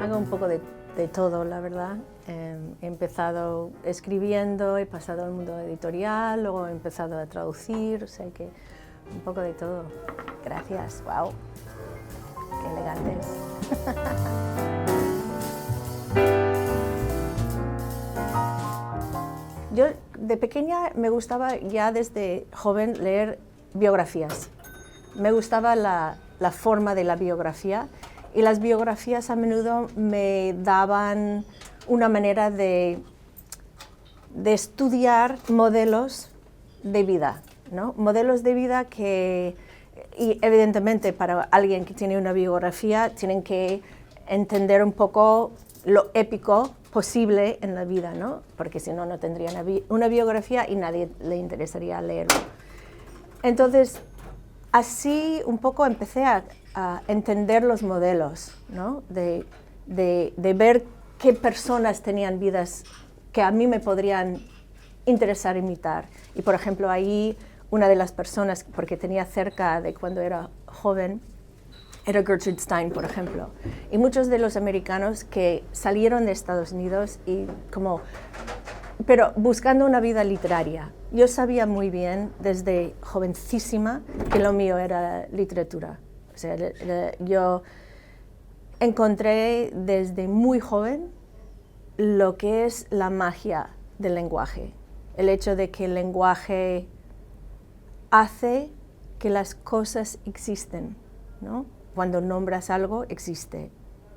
Hago un poco de todo, la verdad. He empezado escribiendo, he pasado al mundo editorial, luego he empezado a traducir, o sea que un poco de todo. Gracias, wow, qué elegantes. Yo de pequeña me gustaba ya desde joven leer biografías. Me gustaba la forma de la biografía y las biografías a menudo me daban una manera de estudiar modelos de vida, ¿no? Modelos de vida que, y evidentemente para alguien que tiene una biografía, tienen que entender un poco lo épico posible en la vida, ¿no? Porque si no, no tendría una biografía y nadie le interesaría leerlo. Entonces, así un poco empecé a entender los modelos, ¿no? de ver qué personas tenían vidas que a mí me podrían interesar imitar. Y por ejemplo, ahí una de las personas, porque tenía cerca de cuando era joven, era Gertrude Stein, por ejemplo. Y muchos de los americanos que salieron de Estados Unidos pero buscando una vida literaria. Yo sabía muy bien desde jovencísima que lo mío era literatura. O sea, yo encontré desde muy joven lo que es la magia del lenguaje. El hecho de que el lenguaje hace que las cosas existen, ¿no? Cuando nombras algo, existe.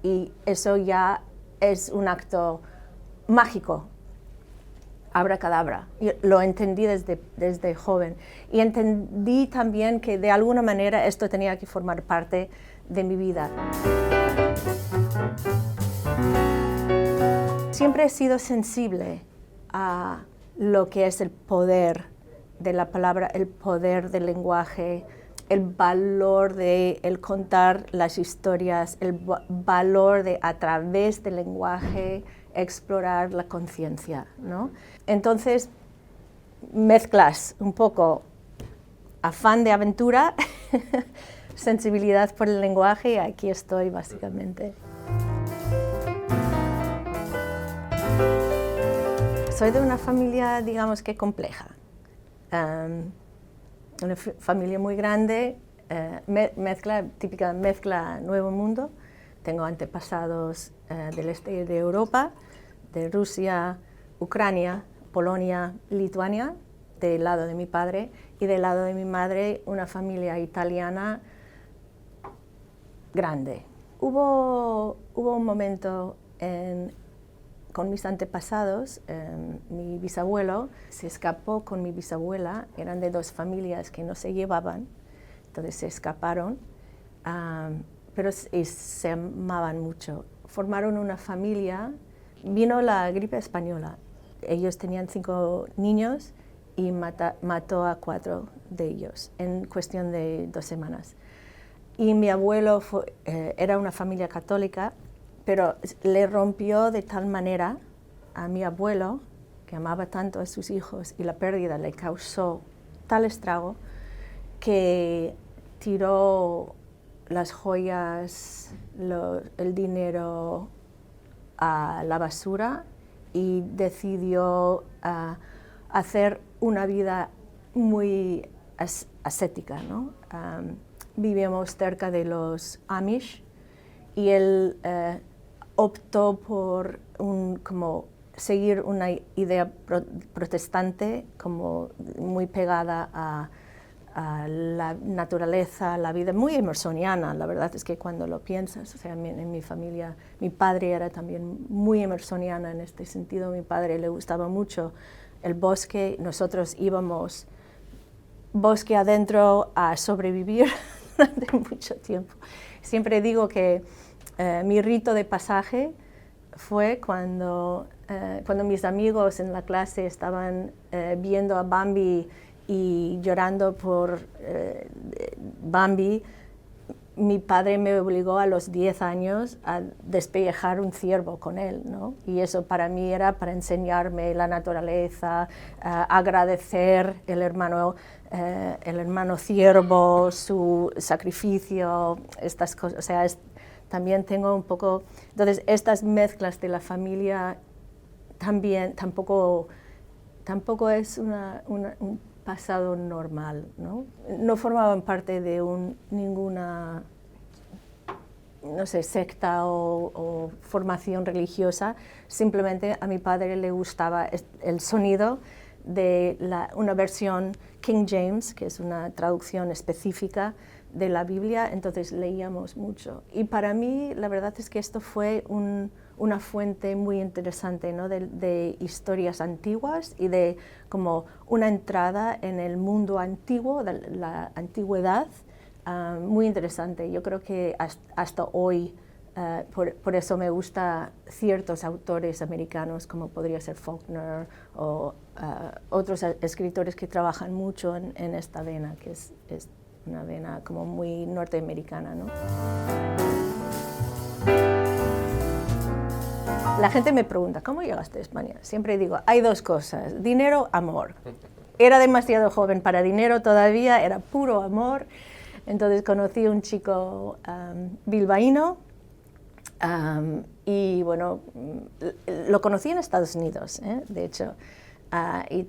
Y eso ya es un acto mágico. Abracadabra. Yo lo entendí desde joven. Y entendí también que de alguna manera esto tenía que formar parte de mi vida. Siempre he sido sensible a lo que es el poder de la palabra, el poder del lenguaje, el valor de el contar las historias, el valor de a través del lenguaje explorar la conciencia, ¿no? Entonces, mezclas un poco afán de aventura, sensibilidad por el lenguaje, y aquí estoy básicamente. Soy de una familia, digamos que compleja. Una familia muy grande, típica mezcla Nuevo Mundo. Tengo antepasados del este de Europa, de Rusia, Ucrania, Polonia, Lituania, del lado de mi padre, y del lado de mi madre una familia italiana grande. Hubo un momento con mis antepasados, mi bisabuelo se escapó con mi bisabuela, eran de dos familias que no se llevaban, entonces se escaparon, pero se amaban mucho. Formaron una familia, vino la gripe española, ellos tenían 5 niños y mató a 4 de ellos en cuestión de 2 semanas. Y mi abuelo era una familia católica, pero le rompió de tal manera a mi abuelo, que amaba tanto a sus hijos, y la pérdida le causó tal estrago, que tiró las joyas, el dinero a la basura y decidió hacer una vida muy ascética, ¿no? Vivíamos cerca de los Amish y él optó por seguir una idea protestante como muy pegada a la naturaleza, la vida, muy emersoniana. La verdad es que cuando lo piensas, o sea, en mi familia, mi padre era también muy emersoniana en este sentido. Mi padre le gustaba mucho el bosque, nosotros íbamos bosque adentro a sobrevivir durante mucho tiempo. Siempre digo que mi rito de pasaje fue cuando mis amigos en la clase estaban viendo a Bambi y llorando por Bambi. Mi padre me obligó a los 10 años a despellejar un ciervo con él, ¿no? Y eso para mí era para enseñarme la naturaleza, agradecer el hermano ciervo, su sacrificio, estas cosas. O sea, también tengo un poco, entonces estas mezclas de la familia también tampoco es un pasado normal, ¿no? No formaban parte de ninguna, no sé, secta o formación religiosa, simplemente a mi padre le gustaba el sonido de una versión King James, que es una traducción específica de la Biblia, entonces leíamos mucho. Y para mí la verdad es que esto fue una fuente muy interesante, ¿no? de historias antiguas y de como una entrada en el mundo antiguo, de la antigüedad, muy interesante. Yo creo que hasta hoy, por eso me gustan ciertos autores americanos, como podría ser Faulkner o otros escritores que trabajan mucho en esta vena, que es una vena como muy norteamericana, ¿no? La gente me pregunta, ¿cómo llegaste a España? Siempre digo, hay dos cosas, dinero, amor. Era demasiado joven para dinero todavía, era puro amor. Entonces conocí a un chico bilbaíno y bueno, lo conocí en Estados Unidos, de hecho, y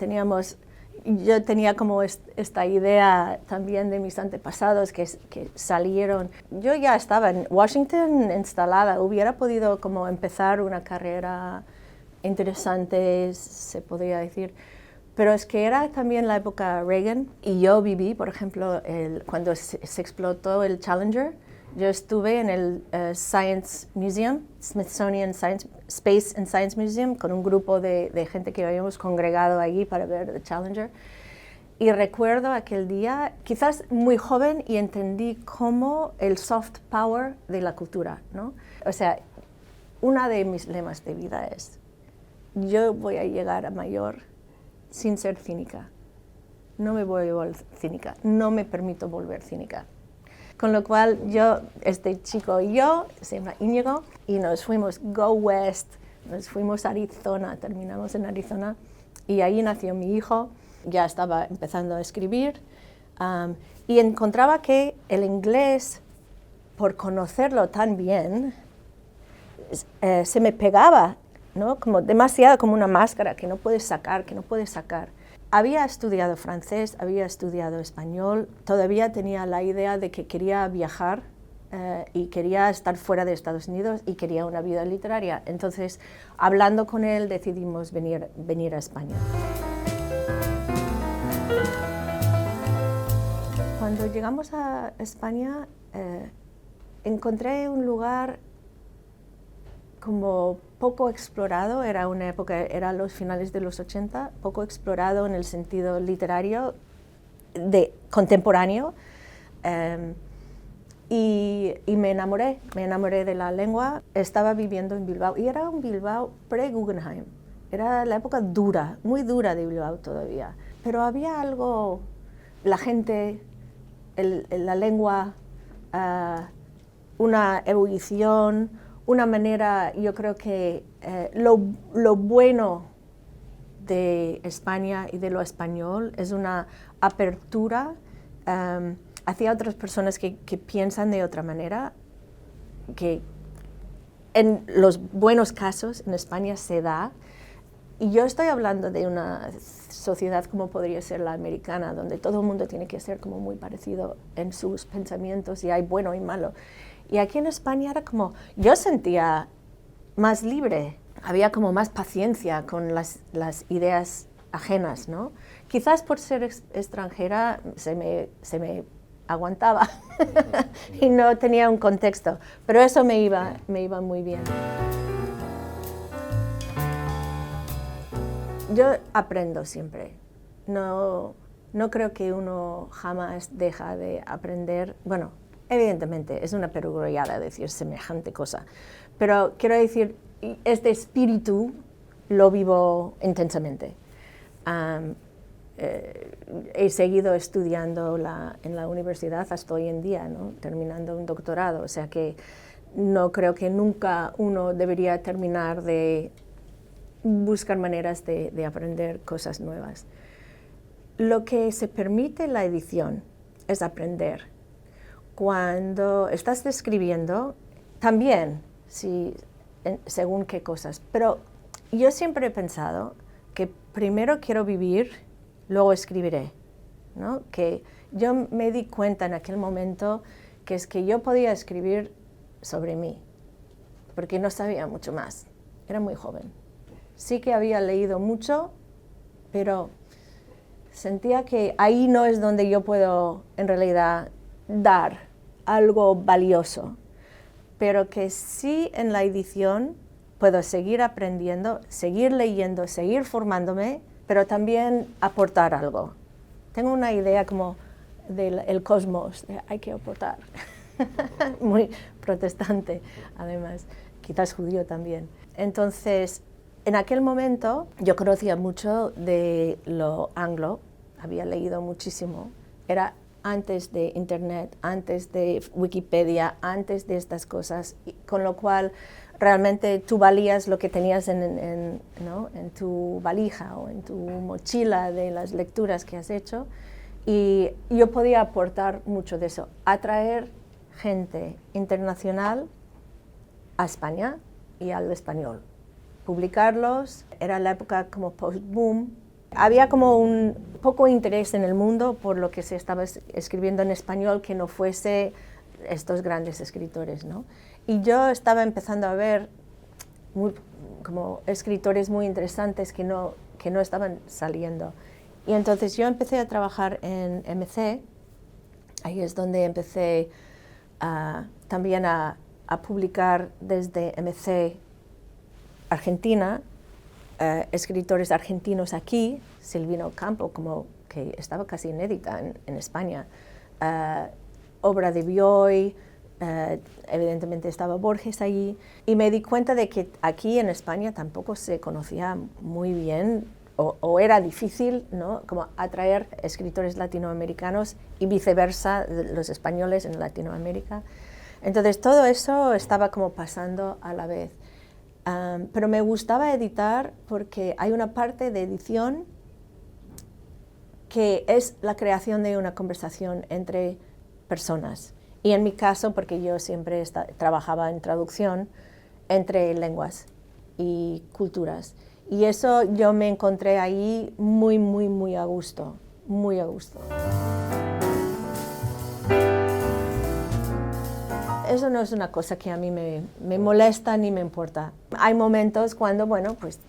yo tenía como esta idea también de mis antepasados que salieron. Yo ya estaba en Washington instalada, hubiera podido como empezar una carrera interesante, se podría decir, pero es que era también la época Reagan y yo viví, por ejemplo, cuando se explotó el Challenger. Yo estuve en el Science Museum, Smithsonian Space and Science Museum, con un grupo de gente que habíamos congregado allí para ver el Challenger. Y recuerdo aquel día, quizás muy joven, y entendí cómo el soft power de la cultura, ¿no? O sea, uno de mis lemas de vida es, yo voy a llegar a mayor sin ser cínica. No me voy a volver cínica, no me permito volver cínica. Con lo cual este chico y yo, se llama Íñigo, y nos fuimos Go West, nos fuimos a Arizona, terminamos en Arizona, y ahí nació mi hijo, ya estaba empezando a escribir, y encontraba que el inglés, por conocerlo tan bien, se me pegaba, ¿no? Como demasiado, como una máscara que no puedes sacar. Había estudiado francés, había estudiado español, todavía tenía la idea de que quería viajar y quería estar fuera de Estados Unidos y quería una vida literaria. Entonces, hablando con él, decidimos venir a España. Cuando llegamos a España, encontré un lugar como poco explorado, era una época, era los finales de los 80, poco explorado en el sentido literario, contemporáneo, y me enamoré de la lengua. Estaba viviendo en Bilbao, y era un Bilbao pre-Guggenheim, era la época dura, muy dura de Bilbao todavía, pero había algo, la gente, la lengua, una ebullición, una manera, yo creo que lo bueno de España y de lo español es una apertura hacia otras personas que piensan de otra manera, que en los buenos casos en España se da. Y yo estoy hablando de una sociedad como podría ser la americana, donde todo el mundo tiene que ser como muy parecido en sus pensamientos y hay bueno y malo. Y aquí en España era como, yo sentía más libre, había como más paciencia con las ideas ajenas, ¿no? Quizás por ser extranjera se me aguantaba y no tenía un contexto, pero eso me iba muy bien. Yo aprendo siempre, no creo que uno jamás deja de aprender, bueno, evidentemente es una perogrullada decir semejante cosa, pero quiero decir, este espíritu lo vivo intensamente. He seguido estudiando en la universidad hasta hoy en día, ¿no? Terminando un doctorado, o sea que no creo que nunca uno debería terminar de buscar maneras de aprender cosas nuevas. Lo que se permite la edición es aprender. Cuando estás escribiendo, También, sí, según qué cosas. Pero yo siempre he pensado que primero quiero vivir, luego escribiré, ¿no? Que yo me di cuenta en aquel momento que es que yo podía escribir sobre mí, porque no sabía mucho más. Era muy joven. Sí que había leído mucho, pero sentía que ahí no es donde yo puedo en realidad dar algo valioso, pero que sí en la edición puedo seguir aprendiendo, seguir leyendo, seguir formándome, pero también aportar algo. Tengo una idea como del cosmos, hay que aportar. Muy protestante, además, quizás judío también. Entonces, en aquel momento yo conocía mucho de lo anglo, había leído muchísimo, era antes de Internet, antes de Wikipedia, antes de estas cosas, con lo cual realmente tú valías lo que tenías ¿no? en tu valija o en tu mochila de las lecturas que has hecho, y yo podía aportar mucho de eso, atraer gente internacional a España y al español. Publicarlos, era la época como post-boom. Había como un poco interés en el mundo por lo que se estaba escribiendo en español que no fuese estos grandes escritores, ¿no? Y yo estaba empezando a ver como escritores muy interesantes que no estaban saliendo. Y entonces yo empecé a trabajar en MC, ahí es donde empecé también a publicar desde MC Argentina, escritores argentinos aquí, Silvino Campo, como que estaba casi inédita en España, obra de Bioy, evidentemente estaba Borges allí, y me di cuenta de que aquí en España tampoco se conocía muy bien, o era difícil, ¿no? Como atraer escritores latinoamericanos y viceversa, los españoles en Latinoamérica. Entonces todo eso estaba como pasando a la vez. Pero me gustaba editar porque hay una parte de edición que es la creación de una conversación entre personas. Y en mi caso, porque yo siempre trabajaba en traducción, entre lenguas y culturas. Y eso yo me encontré ahí muy, muy, muy a gusto, muy a gusto. Eso no es una cosa que a mí me molesta ni me importa. Hay momentos cuando, bueno, pues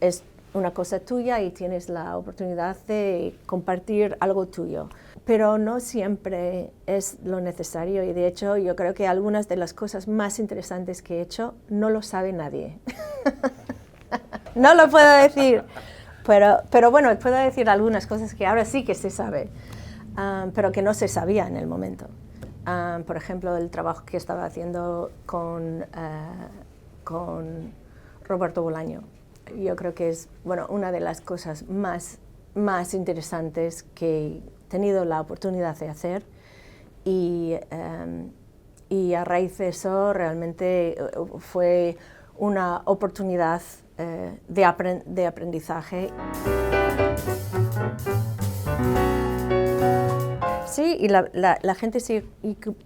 es una cosa tuya y tienes la oportunidad de compartir algo tuyo, pero no siempre es lo necesario, y de hecho yo creo que algunas de las cosas más interesantes que he hecho no lo sabe nadie. No lo puedo decir, pero bueno, puedo decir algunas cosas que ahora sí que se sabe, pero que no se sabía en el momento. Por ejemplo, el trabajo que estaba haciendo con Roberto Bolaño. Yo creo que es, bueno, una de las cosas más interesantes que he tenido la oportunidad de hacer, y a raíz de eso realmente fue una oportunidad de aprendizaje. Sí, y la gente se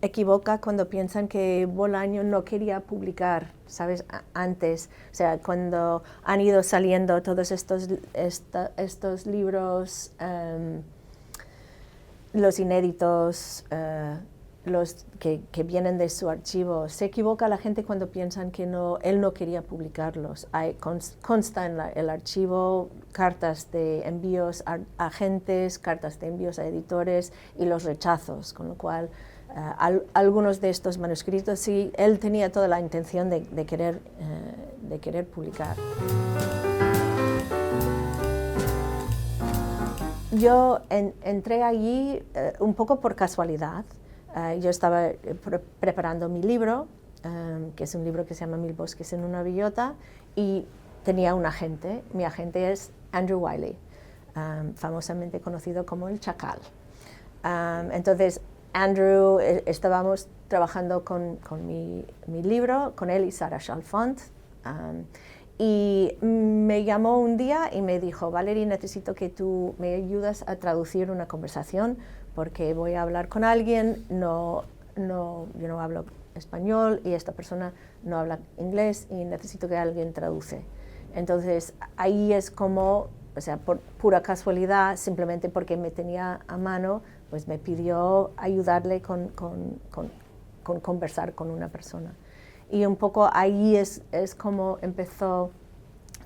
equivoca cuando piensan que Bolaño no quería publicar, ¿sabes? Antes, o sea, cuando han ido saliendo todos estos libros, los inéditos, los que vienen de su archivo, se equivoca la gente cuando piensan que él no quería publicarlos. Consta en el archivo cartas de envíos a agentes, cartas de envíos a editores y los rechazos, con lo cual algunos de estos manuscritos sí, él tenía toda la intención de querer publicar. Yo entré allí un poco por casualidad. Yo estaba preparando mi libro, que es un libro que se llama Mil bosques en una bellota, y tenía un agente. Mi agente es Andrew Wiley, famosamente conocido como el Chacal. Entonces, Andrew, estábamos trabajando con mi libro, con él y Sarah Chalfant, y me llamó un día y me dijo: Valerie, necesito que tú me ayudas a traducir una conversación porque voy a hablar con alguien, yo no hablo español y esta persona no habla inglés y necesito que alguien traduce. Entonces ahí es como, o sea, por pura casualidad, simplemente porque me tenía a mano, pues me pidió ayudarle con conversar con una persona. Y un poco ahí es como empezó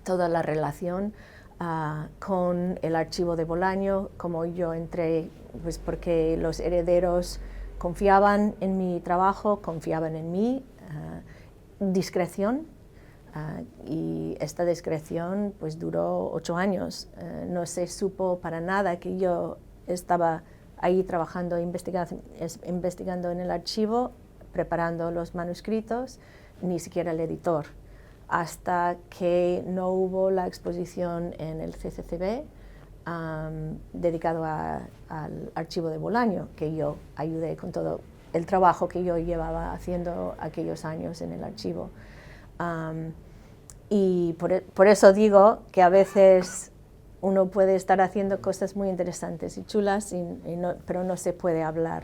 toda la relación con el archivo de Bolaño, como yo entré, pues porque los herederos confiaban en mi trabajo, confiaban en mí, discreción, y esta discreción pues duró 8 años. No se supo para nada que yo estaba ahí trabajando, investigando en el archivo, preparando los manuscritos, ni siquiera el editor, hasta que no hubo la exposición en el CCCB dedicado al archivo de Bolaño, que yo ayudé con todo el trabajo que yo llevaba haciendo aquellos años en el archivo. Y por eso digo que a veces uno puede estar haciendo cosas muy interesantes y chulas, pero no se puede hablar.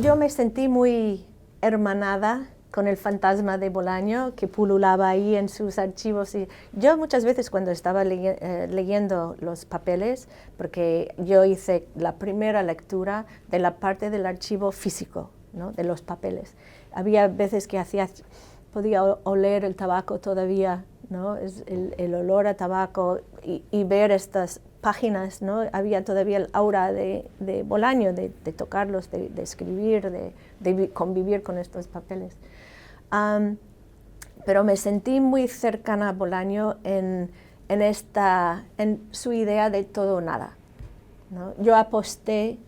Yo me sentí muy hermanada con el fantasma de Bolaño que pululaba ahí en sus archivos. Y yo muchas veces cuando estaba leyendo los papeles, porque yo hice la primera lectura de la parte del archivo físico, ¿no?, de los papeles. Había veces que podía oler el tabaco todavía, ¿no?, el olor a tabaco y ver estas páginas, ¿no? Había todavía el aura de Bolaño, de tocarlos, de escribir, de convivir con estos papeles. Pero me sentí muy cercana a Bolaño en su idea de todo o nada, ¿no? Yo aposté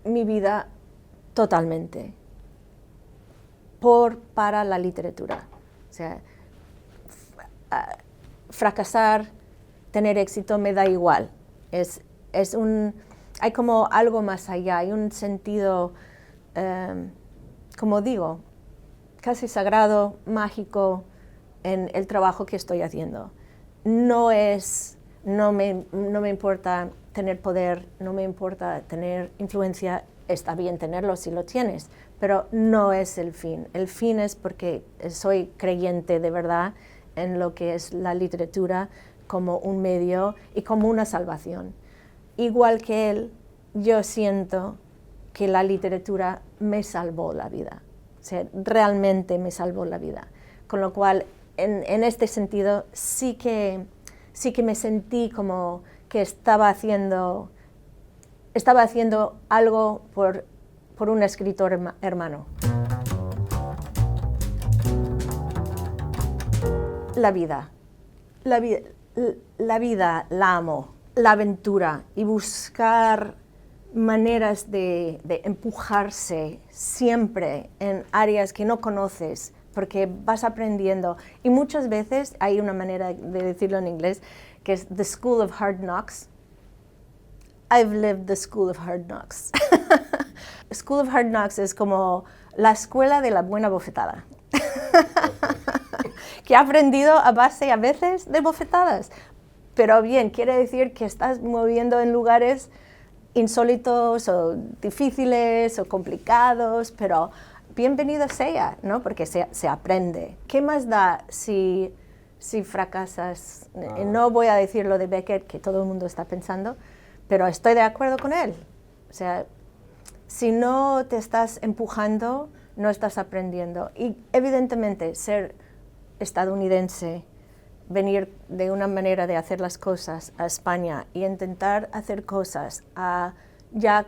mi vida totalmente para la literatura. O sea, fracasar, tener éxito, me da igual. Hay como algo más allá, hay un sentido, como digo, casi sagrado, mágico en el trabajo que estoy haciendo. No me importa tener poder, no me importa tener influencia, está bien tenerlo si lo tienes, pero no es el fin. El fin es porque soy creyente de verdad en lo que es la literatura como un medio y como una salvación. Igual que él, yo siento que la literatura me salvó la vida. O sea, realmente me salvó la vida. Con lo cual, en este sentido, sí que me sentí como que estaba haciendo algo por un escritor hermano. La vida la amo, la aventura y buscar maneras de empujarse siempre en áreas que no conoces, porque vas aprendiendo. Y muchas veces hay una manera de decirlo en inglés, que es the school of hard knocks. I've lived the school of hard knocks. School of hard knocks es como la escuela de la buena bofetada. Que he aprendido a base a veces de bofetadas. Pero bien, quiere decir que estás moviendo en lugares insólitos o difíciles o complicados, pero bienvenido sea, ¿no? Porque se aprende. ¿Qué más da si fracasas? No voy a decir lo de Beckett, que todo el mundo está pensando, pero estoy de acuerdo con él. O sea, si no te estás empujando, no estás aprendiendo. Y evidentemente ser estadounidense, venir de una manera de hacer las cosas a España y intentar hacer cosas a ya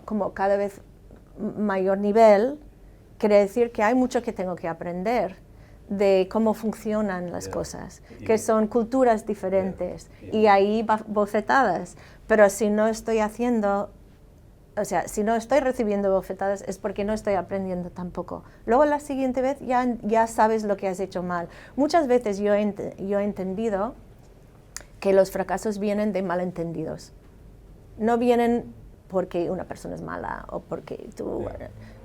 como cada vez mayor nivel, quiere decir que hay mucho que tengo que aprender de cómo funcionan las cosas, que son culturas diferentes y ahí bofetadas, pero si no estoy haciendo, o sea, si no estoy recibiendo bofetadas es porque no estoy aprendiendo tampoco. Luego la siguiente vez ya sabes lo que has hecho mal. Muchas veces yo he entendido que los fracasos vienen de malentendidos. No vienen porque una persona es mala o porque tú...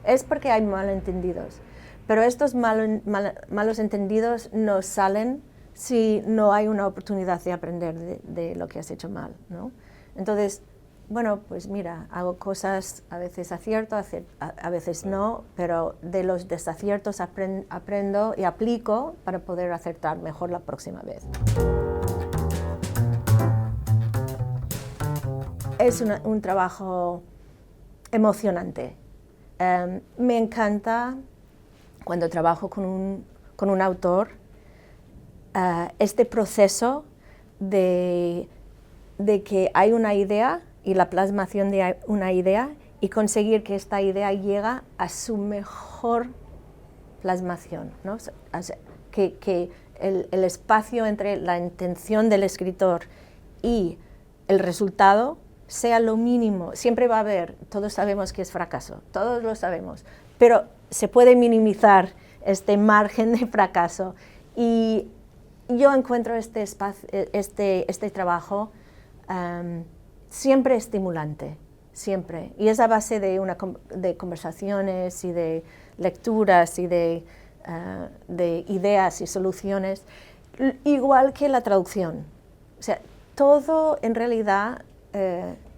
Es porque hay malentendidos. Pero estos malos entendidos no salen si no hay una oportunidad de aprender de lo que has hecho mal, ¿no? Entonces, bueno, pues mira, hago cosas, a veces acierto, a veces no, pero de los desaciertos aprendo y aplico para poder acertar mejor la próxima vez. Es un trabajo emocionante. Me encanta cuando trabajo con un autor este proceso de que hay una idea y la plasmación de una idea y conseguir que esta idea llegue a su mejor plasmación, ¿no? Que el espacio entre la intención del escritor y el resultado sea lo mínimo. Siempre va a haber, todos sabemos que es fracaso, todos lo sabemos, pero se puede minimizar este margen de fracaso. Y yo encuentro este trabajo siempre estimulante, siempre. Y es a base de conversaciones y de lecturas y de ideas y soluciones, igual que la traducción. O sea, todo en realidad,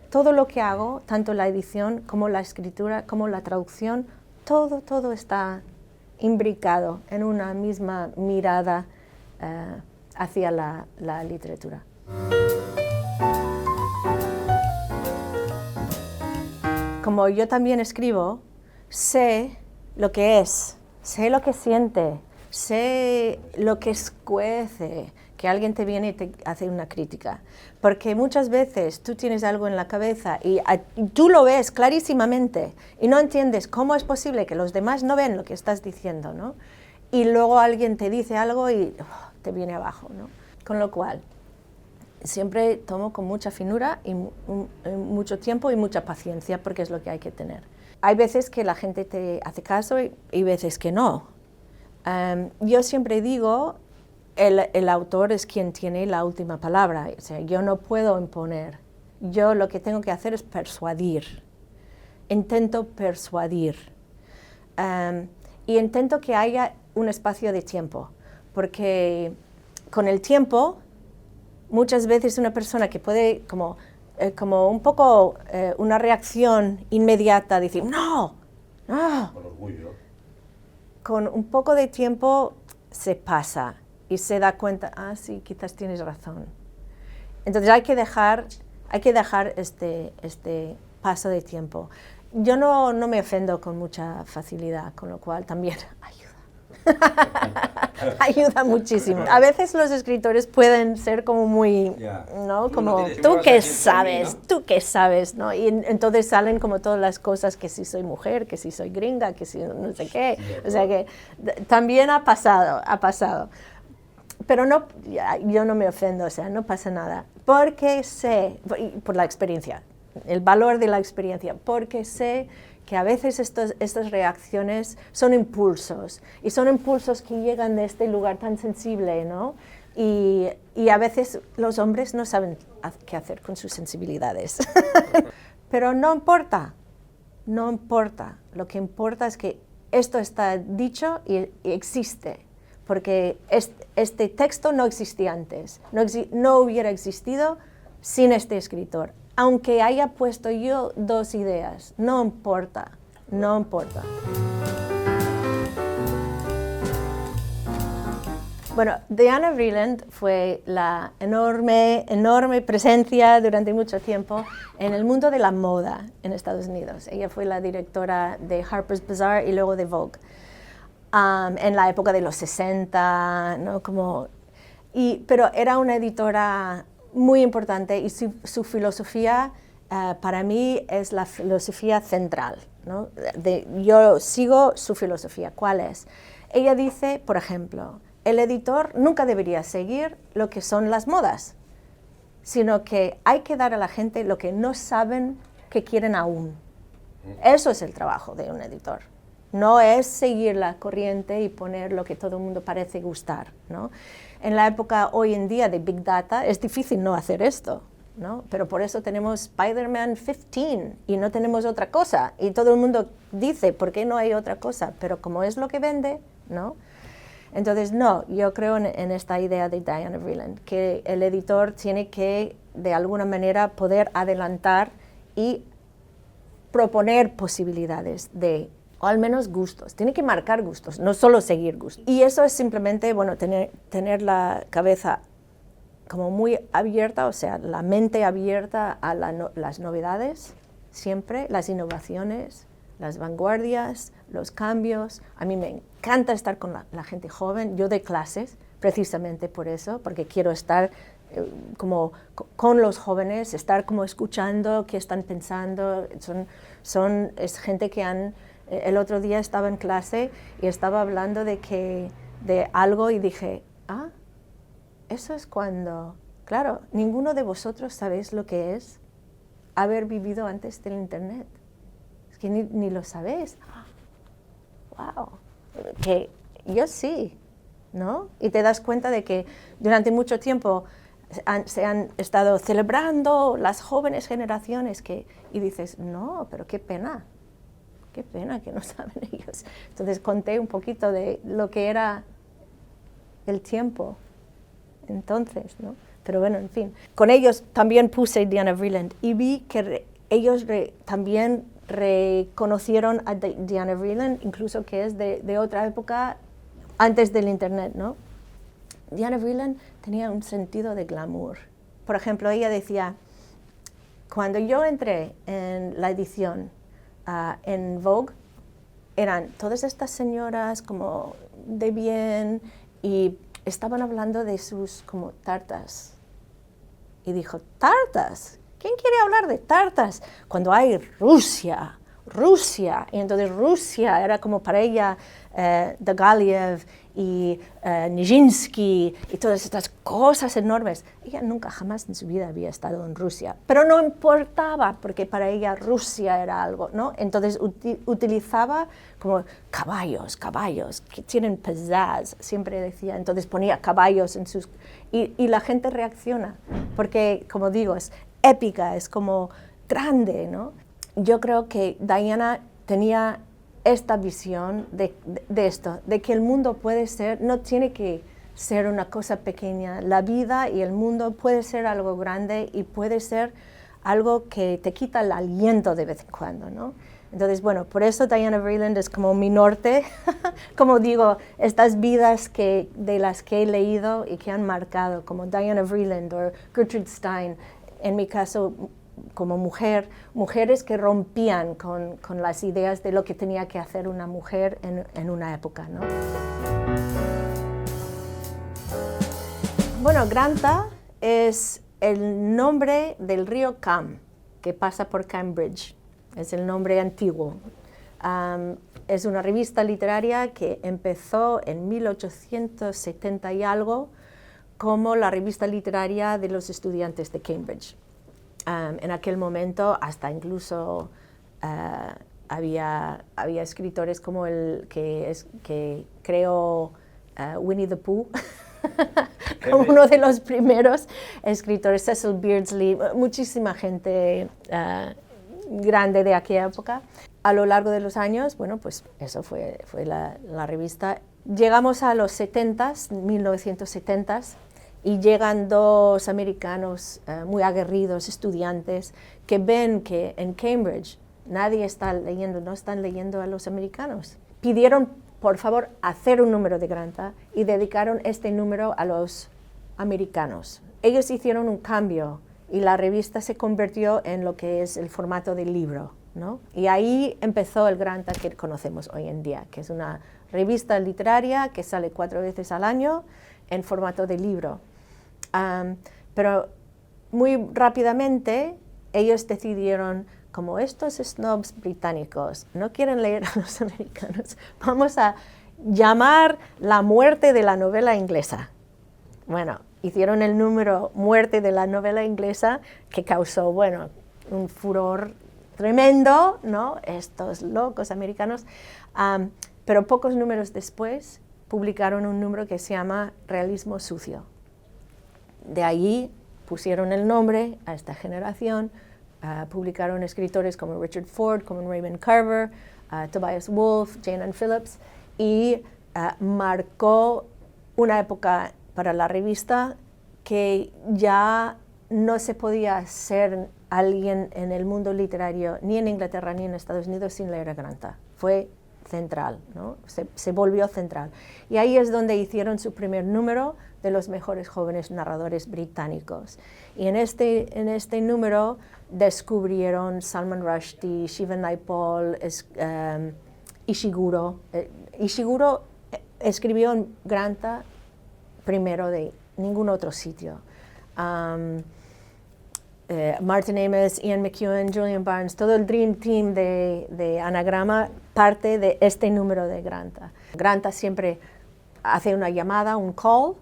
todo lo que hago, tanto la edición como la escritura, como la traducción, todo está imbricado en una misma mirada hacia la literatura. Como yo también escribo, sé lo que es, sé lo que siente, sé lo que escuece, que alguien te viene y te hace una crítica. Porque muchas veces tú tienes algo en la cabeza y tú lo ves clarísimamente y no entiendes cómo es posible que los demás no ven lo que estás diciendo, ¿no? Y luego alguien te dice algo y te viene abajo, ¿no? Con lo cual, siempre tomo con mucha finura y mucho tiempo y mucha paciencia, porque es lo que hay que tener. Hay veces que la gente te hace caso y veces que no. Yo siempre digo, el autor es quien tiene la última palabra. O sea, yo no puedo imponer. Yo lo que tengo que hacer es persuadir. Intento persuadir. Y intento que haya un espacio de tiempo, porque con el tiempo, muchas veces una persona que puede, como un poco una reacción inmediata, decir, ¡no! ¡No! Con orgullo. Con un poco de tiempo se pasa y se da cuenta, sí, quizás tienes razón. Entonces hay que dejar este paso de tiempo. Yo no me ofendo con mucha facilidad, con lo cual también ayuda. Ayuda muchísimo. A veces los escritores pueden ser como muy, ¿no? Como, ¿tú qué sabes? ¿No? ¿Tú qué sabes? ¿No? Y entonces salen como todas las cosas, que si soy mujer, que si soy gringa, que si no sé qué. O sea que también ha pasado. Pero no, yo no me ofendo, o sea, no pasa nada. Porque sé, por la experiencia, el valor de la experiencia, porque sé que a veces estas reacciones son impulsos, y son impulsos que llegan de este lugar tan sensible, ¿no? Y a veces los hombres no saben qué hacer con sus sensibilidades. Pero no importa, no importa. Lo que importa es que esto está dicho y existe, porque este texto no existía antes, no hubiera existido sin este escritor. Aunque haya puesto yo dos ideas, no importa, no importa. Bueno, Diana Vreeland fue la enorme presencia durante mucho tiempo en el mundo de la moda en Estados Unidos. Ella fue la directora de Harper's Bazaar y luego de Vogue, en la época de los 60, ¿no? Pero era una editora muy importante, y su filosofía para mí es la filosofía central, ¿no? Yo sigo su filosofía. ¿Cuál es? Ella dice, por ejemplo, el editor nunca debería seguir lo que son las modas, sino que hay que dar a la gente lo que no saben que quieren aún. Eso es el trabajo de un editor. No es seguir la corriente y poner lo que todo el mundo parece gustar, ¿no? En la época hoy en día de Big Data es difícil no hacer esto, ¿no? Pero por eso tenemos Spider-Man 15 y no tenemos otra cosa. Y todo el mundo dice, ¿por qué no hay otra cosa? Pero como es lo que vende, ¿no? Entonces, no, yo creo en esta idea de Diana Vreeland, que el editor tiene que, de alguna manera, poder adelantar y proponer posibilidades o al menos gustos. Tiene que marcar gustos, no solo seguir gustos. Y eso es simplemente, bueno, tener la cabeza como muy abierta, o sea, la mente abierta a las novedades, siempre, las innovaciones, las vanguardias, los cambios. A mí me encanta estar con la gente joven. Yo doy clases precisamente por eso, porque quiero estar como con los jóvenes, estar como escuchando qué están pensando. Es gente que el otro día estaba en clase y estaba hablando de algo y dije, eso es cuando, claro, ninguno de vosotros sabéis lo que es haber vivido antes del Internet. Es que ni lo sabéis. ¡Wow! Que yo sí, ¿no? Y te das cuenta de que durante mucho tiempo se han estado celebrando las jóvenes generaciones y dices, no, pero qué pena que no saben ellos. Entonces conté un poquito de lo que era el tiempo entonces, ¿no? Pero bueno, en fin. Con ellos también puse Diana Vreeland y vi que ellos también reconocieron a Diana Vreeland, incluso que es de otra época antes del Internet, ¿no? Diana Vreeland tenía un sentido de glamour. Por ejemplo, ella decía, cuando yo entré en la edición en Vogue, eran todas estas señoras como de bien y estaban hablando de sus como tartas. Y dijo, ¿tartas? ¿Quién quiere hablar de tartas? Cuando hay Rusia. Y entonces Rusia era como para ella Dagaliev y Nijinsky y todas estas cosas enormes. Ella nunca jamás en su vida había estado en Rusia, pero no importaba porque para ella Rusia era algo, ¿no? Entonces utilizaba como caballos que tienen pizzazz, siempre decía, entonces ponía caballos en sus... Y la gente reacciona, porque como digo, es épica, es como grande, ¿no? Yo creo que Diana tenía esta visión de esto, de que el mundo puede ser, no tiene que ser una cosa pequeña. La vida y el mundo puede ser algo grande y puede ser algo que te quita el aliento de vez en cuando, ¿no? Entonces, bueno, por eso Diana Vreeland es como mi norte. Como digo, estas vidas de las que he leído y que han marcado, como Diana Vreeland o Gertrude Stein, en mi caso, como mujeres que rompían con las ideas de lo que tenía que hacer una mujer en una época, ¿no? Bueno, Granta es el nombre del río Cam, que pasa por Cambridge. Es el nombre antiguo. Es una revista literaria que empezó en 1870 y algo como la revista literaria de los estudiantes de Cambridge. En aquel momento hasta incluso había escritores como el que creó Winnie the Pooh, como uno de los primeros escritores, Cecil Beardsley, muchísima gente grande de aquella época. A lo largo de los años, bueno, pues eso fue la revista. Llegamos a los 70s, 1970s, y llegan dos americanos muy aguerridos, estudiantes, que ven que en Cambridge nadie está leyendo, no están leyendo a los americanos. Pidieron, por favor, hacer un número de Granta y dedicaron este número a los americanos. Ellos hicieron un cambio y la revista se convirtió en lo que es el formato del libro, ¿no? Y ahí empezó el Granta que conocemos hoy en día, que es una revista literaria que sale 4 veces al año en formato de libro. Pero muy rápidamente ellos decidieron, como estos snobs británicos no quieren leer a los americanos, vamos a llamar la muerte de la novela inglesa. Bueno, hicieron el número Muerte de la novela inglesa, que causó, bueno, un furor tremendo, ¿no? Estos locos americanos. Pero pocos números después publicaron un número que se llama Realismo Sucio. De allí pusieron el nombre a esta generación, publicaron escritores como Richard Ford, como Raymond Carver, Tobias Wolff, Jane Ann Phillips, y marcó una época para la revista que ya no se podía ser alguien en el mundo literario, ni en Inglaterra ni en Estados Unidos, sin leer a Granta. Fue central, ¿no? Se volvió central. Y ahí es donde hicieron su primer número de los mejores jóvenes narradores británicos. Y en este número descubrieron Salman Rushdie, Shiva Naipaul, Ishiguro. Ishiguro escribió en Granta primero de ningún otro sitio. Martin Amis, Ian McEwan, Julian Barnes, todo el Dream Team de Anagrama parte de este número de Granta. Granta siempre hace una llamada, un call,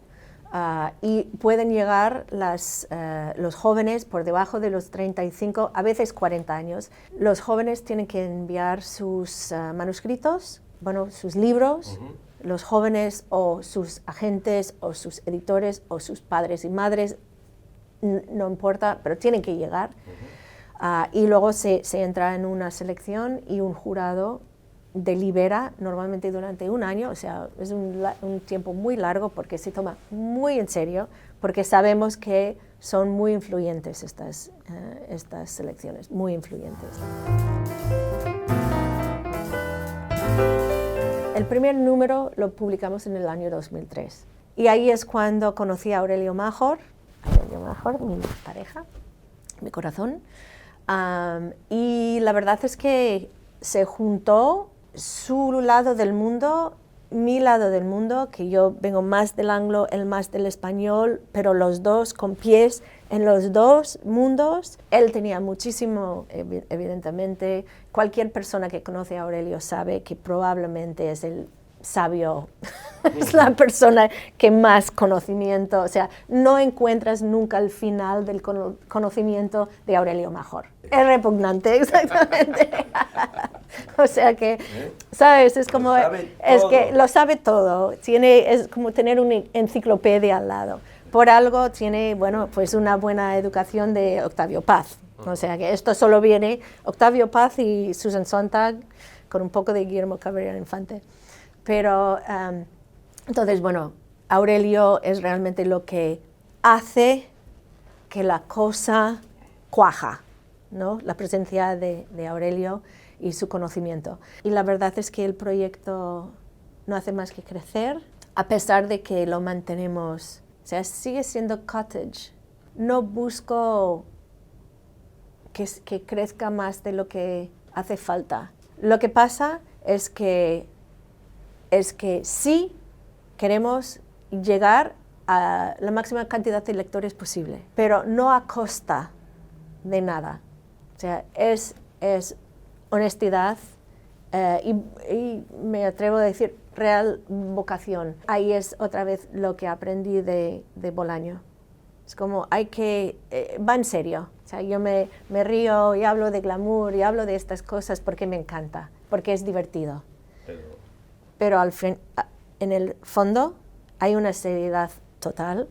y pueden llegar los jóvenes por debajo de los 35, a veces 40 años. Los jóvenes tienen que enviar sus manuscritos, bueno, sus libros. Los jóvenes o sus agentes o sus editores o sus padres y madres, no importa, pero tienen que llegar. Y luego se entra en una selección y un jurado delibera normalmente durante un año, o sea, es un tiempo muy largo porque se toma muy en serio, porque sabemos que son muy influyentes estas selecciones, muy influyentes. El primer número lo publicamos en el año 2003 y ahí es cuando conocí a Aurelio Major, mi pareja, mi corazón, y la verdad es que se juntó su lado del mundo, mi lado del mundo, que yo vengo más del anglo, él más del español, pero los dos con pies en los dos mundos. Él tenía muchísimo, evidentemente, cualquier persona que conoce a Aurelio sabe que probablemente es el sabio, es la persona que más conocimiento, o sea, no encuentras nunca el final del conocimiento de Aurelio Major. Es repugnante, exactamente. O sea que, ¿sabes? Es como, que lo sabe todo, es como tener una enciclopedia al lado. Por algo tiene, bueno, pues una buena educación de Octavio Paz. O sea que esto solo viene Octavio Paz y Susan Sontag con un poco de Guillermo Cabrera Infante. Pero, entonces, bueno, Aurelio es realmente lo que hace que la cosa cuaja, ¿no? La presencia de Aurelio y su conocimiento. Y la verdad es que el proyecto no hace más que crecer, a pesar de que lo mantenemos, o sea, sigue siendo cottage. No busco que crezca más de lo que hace falta. Lo que pasa es que sí queremos llegar a la máxima cantidad de lectores posible, pero no a costa de nada. O sea, es honestidad y me atrevo a decir real vocación. Ahí es otra vez lo que aprendí de Bolaño. Es como va en serio. O sea, yo me río y hablo de glamour y hablo de estas cosas porque me encanta, porque es divertido. Pero en el fondo hay una seriedad total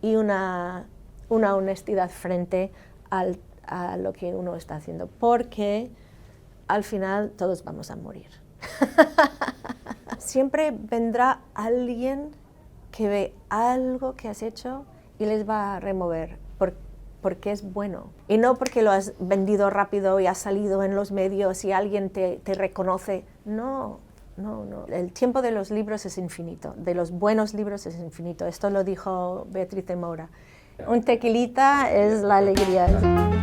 y una honestidad frente a lo que uno está haciendo, porque al final todos vamos a morir. Siempre vendrá alguien que ve algo que has hecho y les va a remover, porque es bueno. Y no porque lo has vendido rápido y has salido en los medios y alguien te reconoce. No. El tiempo de los libros es infinito, de los buenos libros es infinito. Esto lo dijo Beatriz de Moura. Un tequilita es la alegría.